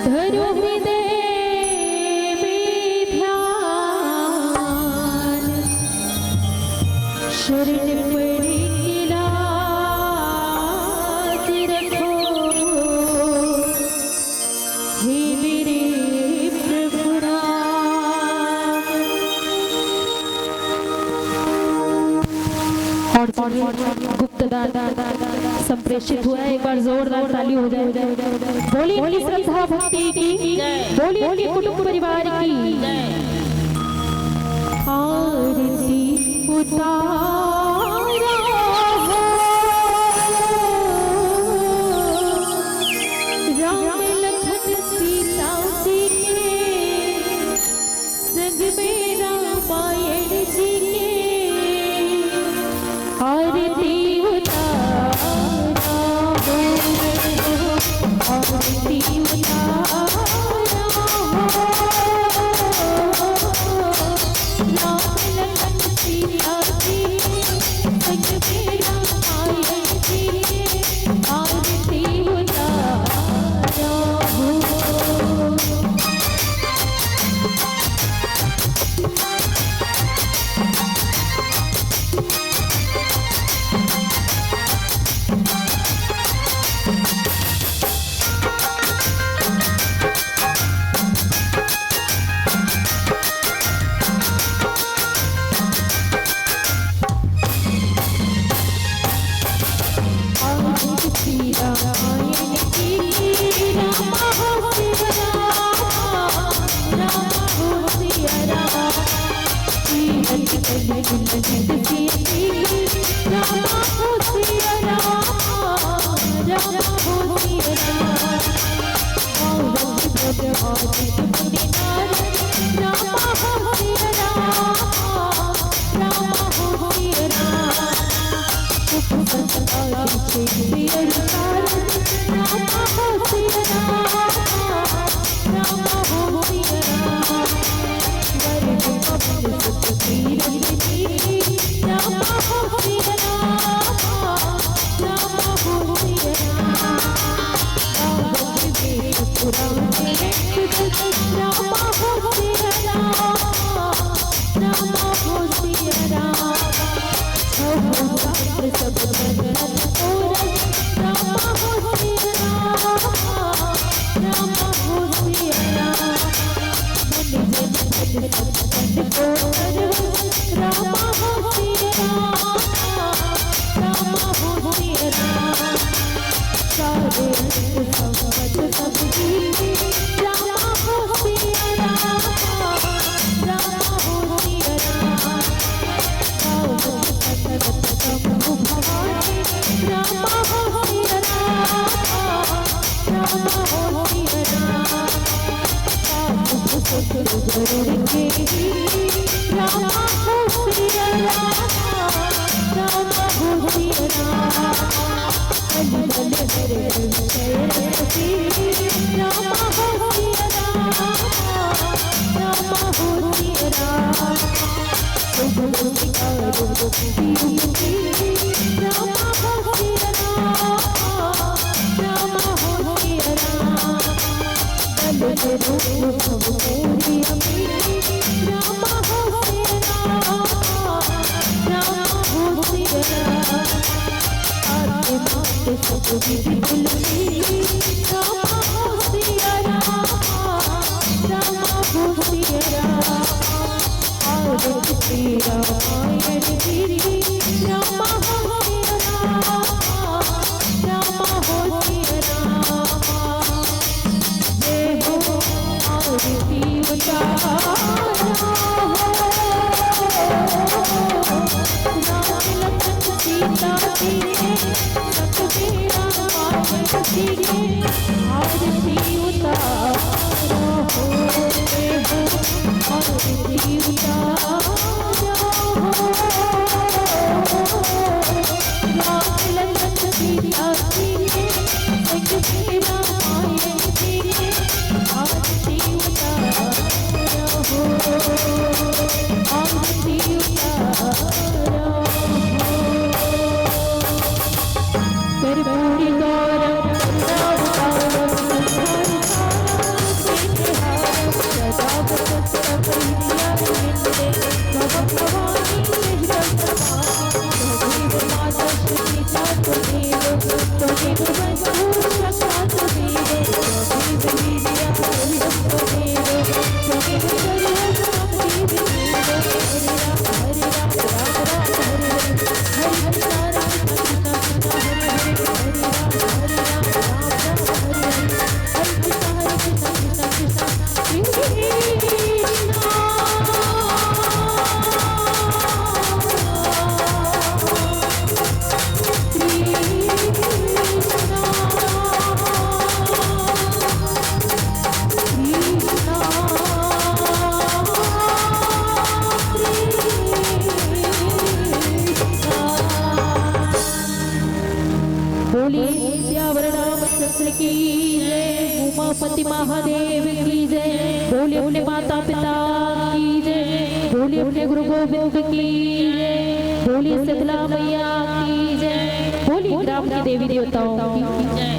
धरो हृदय में ध्यान, शरण पड़ी लाज रखो हे मेरे प्रभु राम। और गुप्तदान संप्रेषित हुआ है, एक बार जोरदार ताली हो जाए। बोलिए बोलिए श्रद्धा भक्ति की, बोलिए बोलिए कुटुंब परिवार की। आरती उतारा हो राम लखन सीता जी के, संग में रामायण जी के। आरती उतारा हो, आरती उतारा हो, राम लखन सीता जी के, संग में रामायण जी के। आरती उतारा हो। की जय, उमापति महादेव की जय, बोले अपने माता पिता की जय, बोले अपने गुरु गोविंद की जय, बोले शीतला मैया की जय, बोले ग्राम के देवी देवताओं की जय।